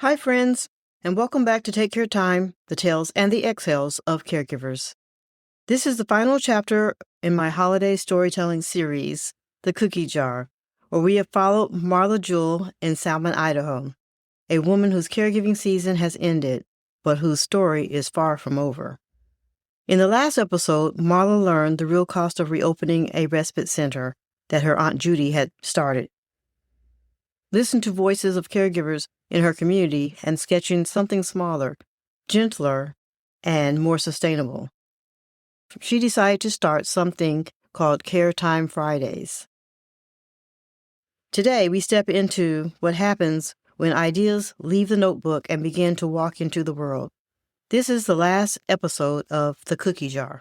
Hi, friends, and welcome back to Take Your Time, the Tales and the Exhales of Caregivers. This is the final chapter in my holiday storytelling series, The Cookie Jar, where we have followed Marla Jewell in Salmon, Idaho, a woman whose caregiving season has ended, but whose story is far from over. In the last episode, Marla learned the real cost of reopening a respite center that her Aunt Judy had started. Listen to voices of caregivers in her community and sketching something smaller, gentler, and more sustainable. She decided to start something called Care Time Fridays. Today, we step into what happens when ideas leave the notebook and begin to walk into the world. This is the last episode of The Cookie Jar.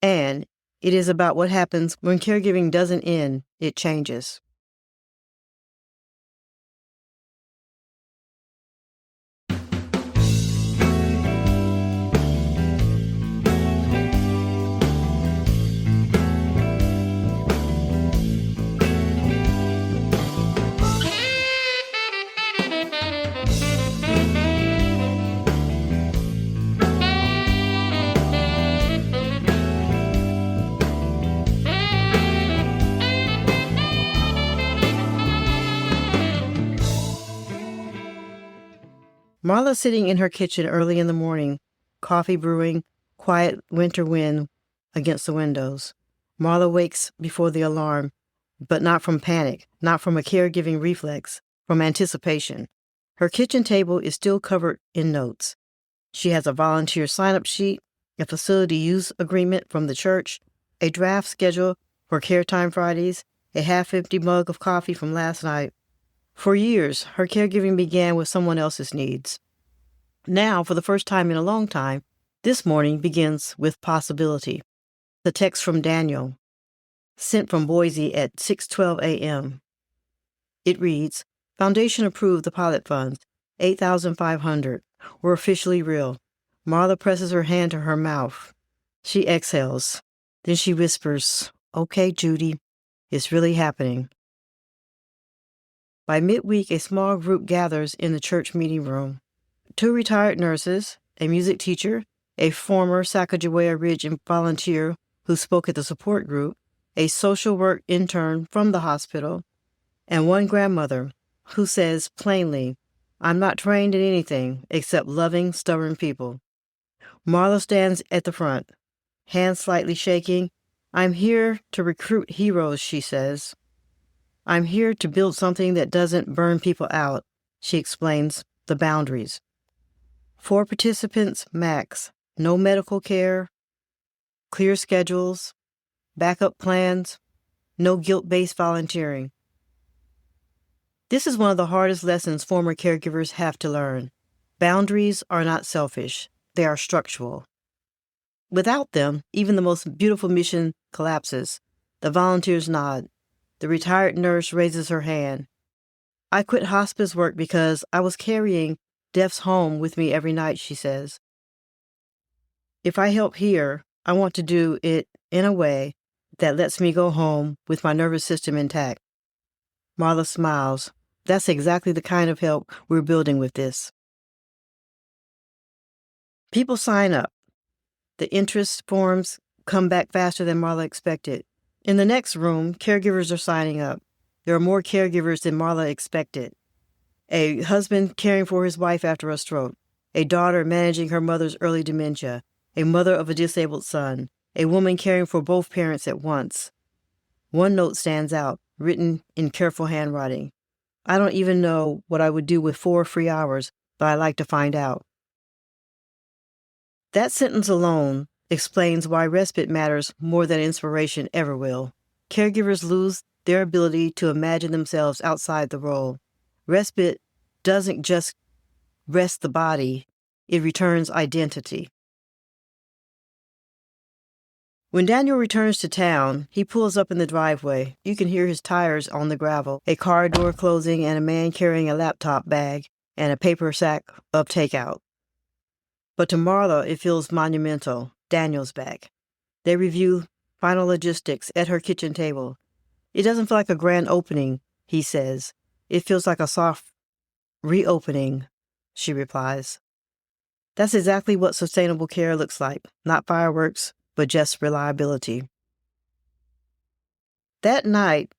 And it is about what happens when caregiving doesn't end, it changes. Marla's sitting in her kitchen early in the morning, coffee brewing, quiet winter wind against the windows. Marla wakes before the alarm, but not from panic, not from a caregiving reflex, from anticipation. Her kitchen table is still covered in notes. She has a volunteer sign-up sheet, a facility use agreement from the church, a draft schedule for Care Time Fridays, a half-empty mug of coffee from last night. For years, her caregiving began with someone else's needs. Now, for the first time in a long time, this morning begins with possibility. The text from Daniel, sent from Boise at 6:12 a.m. It reads, Foundation approved the pilot funds, $8,500. We're officially real. Marla presses her hand to her mouth. She exhales. Then she whispers, Okay, Judy, it's really happening. By midweek, a small group gathers in the church meeting room. 2 retired nurses, a music teacher, a former Sacagawea Ridge volunteer who spoke at the support group, a social work intern from the hospital, and one grandmother who says plainly, I'm not trained in anything except loving, stubborn people. Marla stands at the front, hands slightly shaking. I'm here to recruit heroes, she says. I'm here to build something that doesn't burn people out, she explains the boundaries. 4 participants max, no medical care, clear schedules, backup plans, no guilt-based volunteering. This is one of the hardest lessons former caregivers have to learn. Boundaries are not selfish, they are structural. Without them, even the most beautiful mission collapses. The volunteers nod. The retired nurse raises her hand. I quit hospice work because I was carrying deaths home with me every night, she says. If I help here, I want to do it in a way that lets me go home with my nervous system intact. Marla smiles. That's exactly the kind of help we're building with this. People sign up. The interest forms come back faster than Marla expected. In the next room, caregivers are signing up. There are more caregivers than Marla expected. A husband caring for his wife after a stroke, a daughter managing her mother's early dementia, a mother of a disabled son, a woman caring for both parents at once. One note stands out, written in careful handwriting. I don't even know what I would do with 4 free hours, but I'd like to find out. That sentence alone explains why respite matters more than inspiration ever will. Caregivers lose their ability to imagine themselves outside the role. Respite doesn't just rest the body, it returns identity. When Daniel returns to town, he pulls up in the driveway. You can hear his tires on the gravel, a car door closing, and a man carrying a laptop bag and a paper sack of takeout. But to Marla, it feels monumental. Daniel's back. They review final logistics at her kitchen table. It doesn't feel like a grand opening, he says. It feels like a soft Reopening, she replies. That's exactly what sustainable care looks like. Not fireworks, but just reliability. That night,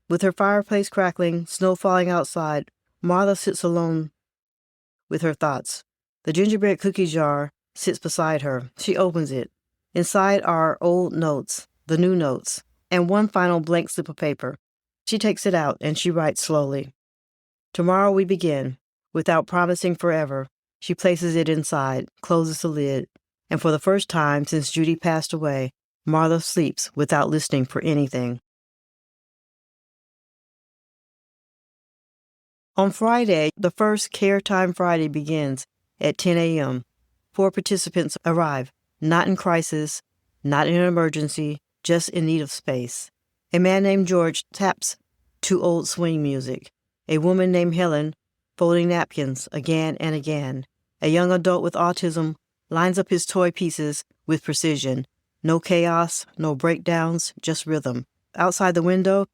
with her fireplace crackling, snow falling outside, Marla sits alone with her thoughts. The gingerbread cookie jar sits beside her. She opens it. Inside are old notes, the new notes, and one final blank slip of paper. She takes it out and she writes slowly. Tomorrow we begin. Without promising forever, she places it inside, closes the lid, and for the first time since Judy passed away, Marla sleeps without listening for anything. On Friday, the first Care Time Friday begins at 10 a.m. 4 participants arrive, not in crisis, not in an emergency, just in need of space. A man named George taps to old swing music. A woman named Helen, folding napkins again and again. A young adult with autism lines up his toy pieces with precision. No chaos, no breakdowns, just rhythm. Outside the window,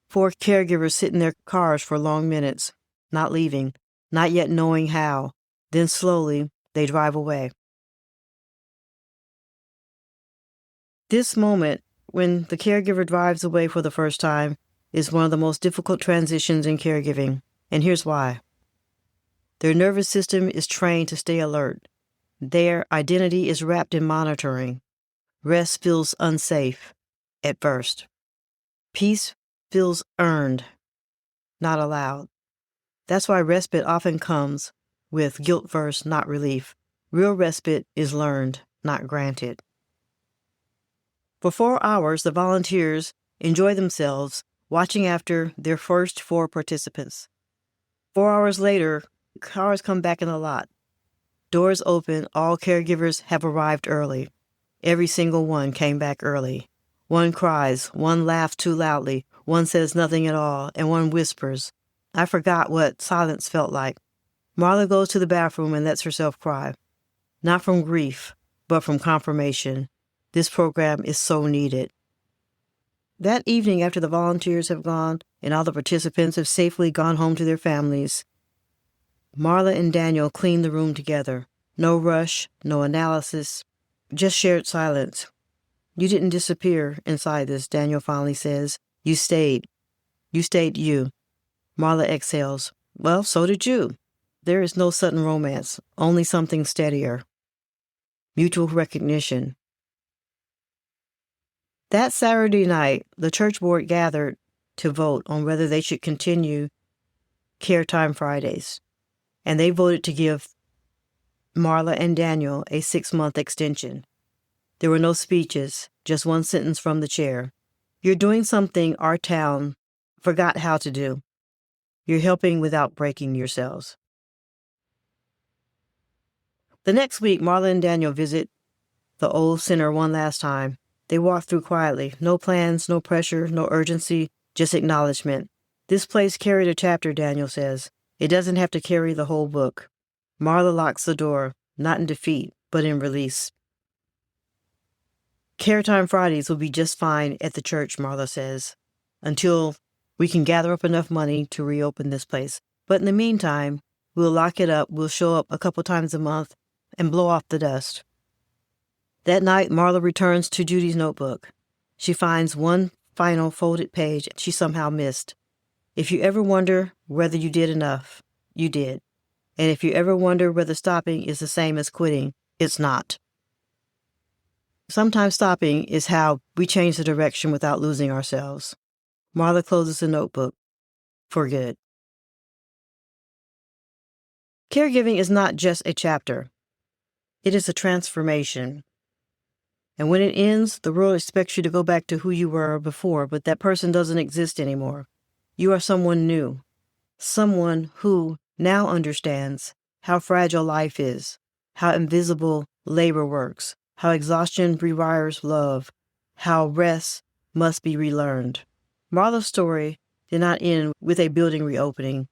4 caregivers sit in their cars for long minutes, not leaving, not yet knowing how. Then slowly, they drive away. This moment, when the caregiver drives away for the first time, is one of the most difficult transitions in caregiving, and here's why. Their nervous system is trained to stay alert. Their identity is wrapped in monitoring. Rest feels unsafe at first. Peace feels earned, not allowed. That's why respite often comes with guilt versus not relief. Real respite is learned, not granted. For 4 hours, the volunteers enjoy themselves watching after their first 4 participants. 4 hours later, cars come back in the lot. Doors open, all caregivers have arrived early. Every single one came back early. One cries, one laughs too loudly, one says nothing at all, and one whispers, "I forgot what silence felt like." Marla goes to the bathroom and lets herself cry. Not from grief, but from confirmation. This program is so needed. That evening, after the volunteers have gone and all the participants have safely gone home to their families, Marla and Daniel clean the room together. No rush, no analysis, just shared silence. "You didn't disappear inside this," Daniel finally says. "You stayed. You stayed you." Marla exhales. "Well, so did you." There is no sudden romance, only something steadier. Mutual recognition. That Saturday night, the church board gathered to vote on whether they should continue Care Time Fridays, and they voted to give Marla and Daniel a 6-month extension. There were no speeches, just one sentence from the chair. "You're doing something our town forgot how to do. You're helping without breaking yourselves." The next week, Marla and Daniel visit the old center one last time. They walk through quietly. No plans, no pressure, no urgency, just acknowledgement. "This place carried a chapter," Daniel says. "It doesn't have to carry the whole book." Marla locks the door, not in defeat, but in release. Care Time Fridays will be just fine at the church, Marla says, until we can gather up enough money to reopen this place. But in the meantime, we'll lock it up, we'll show up a couple times a month, and blow off the dust. That night, Marla returns to Judy's notebook. She finds one final folded page she somehow missed. "If you ever wonder whether you did enough, you did. And if you ever wonder whether stopping is the same as quitting, it's not." Sometimes stopping is how we change the direction without losing ourselves. Marla closes the notebook for good. Caregiving is not just a chapter. It is a transformation. And when it ends, the world expects you to go back to who you were before, but that person doesn't exist anymore. You are someone new. Someone who now understands how fragile life is, how invisible labor works, how exhaustion rewires love, how rest must be relearned. Marla's story did not end with a building reopening.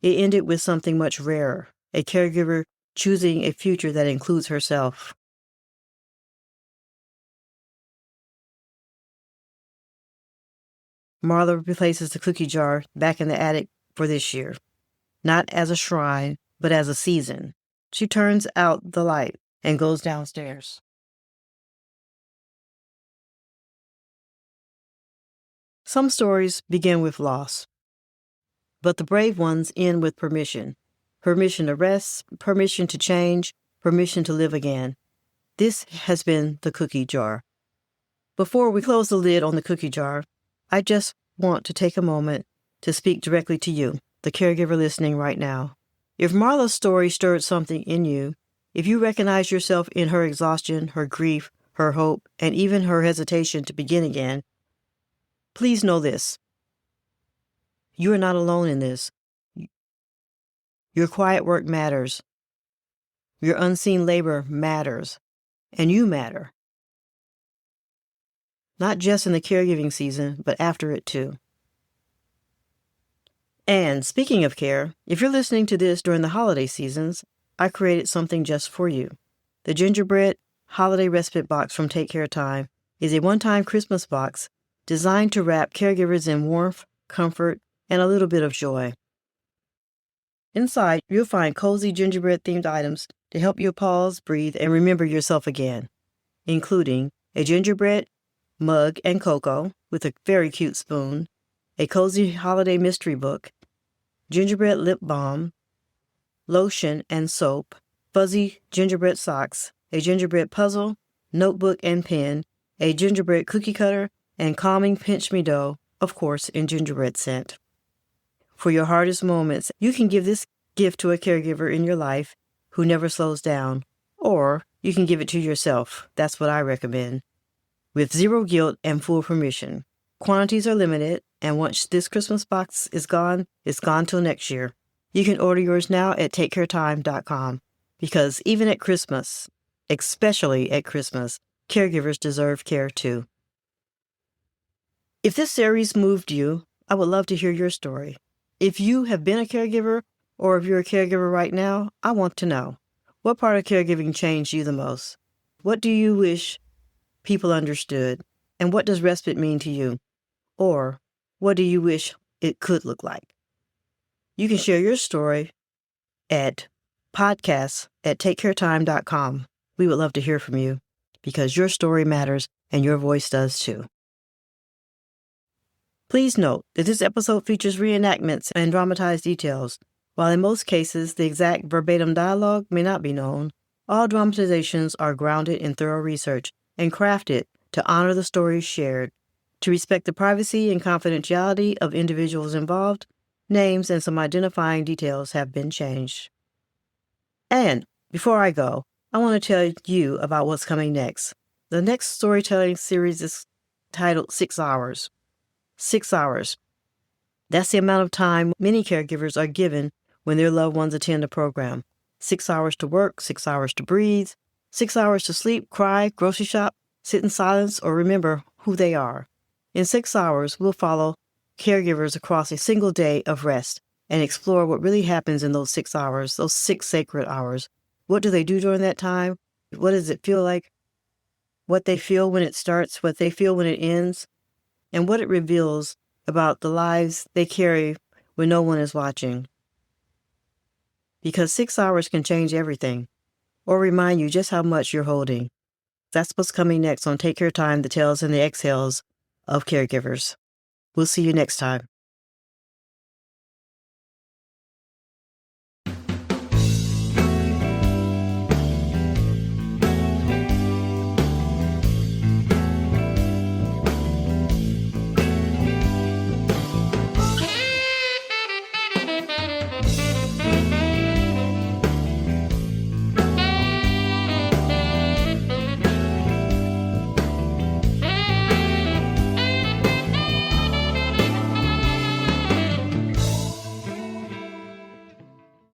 It ended with something much rarer, a caregiver choosing a future that includes herself. Marla replaces the cookie jar back in the attic for this year. not as a shrine, but as a season. She turns out the light and goes downstairs. Some stories begin with loss, but the brave ones end with permission. Permission to rest, permission to change, permission to live again. This has been the cookie jar. Before we close the lid on the cookie jar, I just want to take a moment to speak directly to you, the caregiver listening right now. If Marla's story stirred something in you, if you recognize yourself in her exhaustion, her grief, her hope, and even her hesitation to begin again, please know this. You are not alone in this. Your quiet work matters. Your unseen labor matters. And you matter. Not just in the caregiving season, but after it too. And speaking of care, if you're listening to this during the holiday seasons, I created something just for you. The Gingerbread Holiday Respite Box from Take Care Time is a one-time Christmas box designed to wrap caregivers in warmth, comfort, and a little bit of joy. Inside, you'll find cozy gingerbread-themed items to help you pause, breathe, and remember yourself again, including a gingerbread mug and cocoa with a very cute spoon, a cozy holiday mystery book, gingerbread lip balm, lotion and soap, fuzzy gingerbread socks, a gingerbread puzzle, notebook and pen, a gingerbread cookie cutter, and calming pinch-me dough, of course, in gingerbread scent. For your hardest moments, you can give this gift to a caregiver in your life who never slows down, or you can give it to yourself. That's what I recommend. With zero guilt and full permission. Quantities are limited, and once this Christmas box is gone, it's gone till next year. You can order yours now at takecaretime.com, because even at Christmas, especially at Christmas, caregivers deserve care too. If this series moved you, I would love to hear your story. If you have been a caregiver, or if you're a caregiver right now, I want to know. What part of caregiving changed you the most? What do you wish people understood? And what does respite mean to you? Or what do you wish it could look like? You can share your story at podcasts@takecaretime.com. We would love to hear from you because your story matters and your voice does too. Please note that this episode features reenactments and dramatized details. While in most cases the exact verbatim dialogue may not be known, all dramatizations are grounded in thorough research and crafted to honor the stories shared. To respect the privacy and confidentiality of individuals involved, names and some identifying details have been changed. And before I go, I want to tell you about what's coming next. The next storytelling series is titled 6 Hours. 6 hours. That's the amount of time many caregivers are given when their loved ones attend a program. 6 hours to work, 6 hours to breathe, 6 hours to sleep, cry, grocery shop, sit in silence, or remember who they are. In 6 hours, we'll follow caregivers across a single day of rest and explore what really happens in those 6 hours, those 6 sacred hours. What do they do during that time? What does it feel like? What they feel when it starts, what they feel when it ends, and what it reveals about the lives they carry when no one is watching. Because 6 hours can change everything, or remind you just how much you're holding. That's what's coming next on Take Care Time, the tales and the exhales of caregivers. We'll see you next time.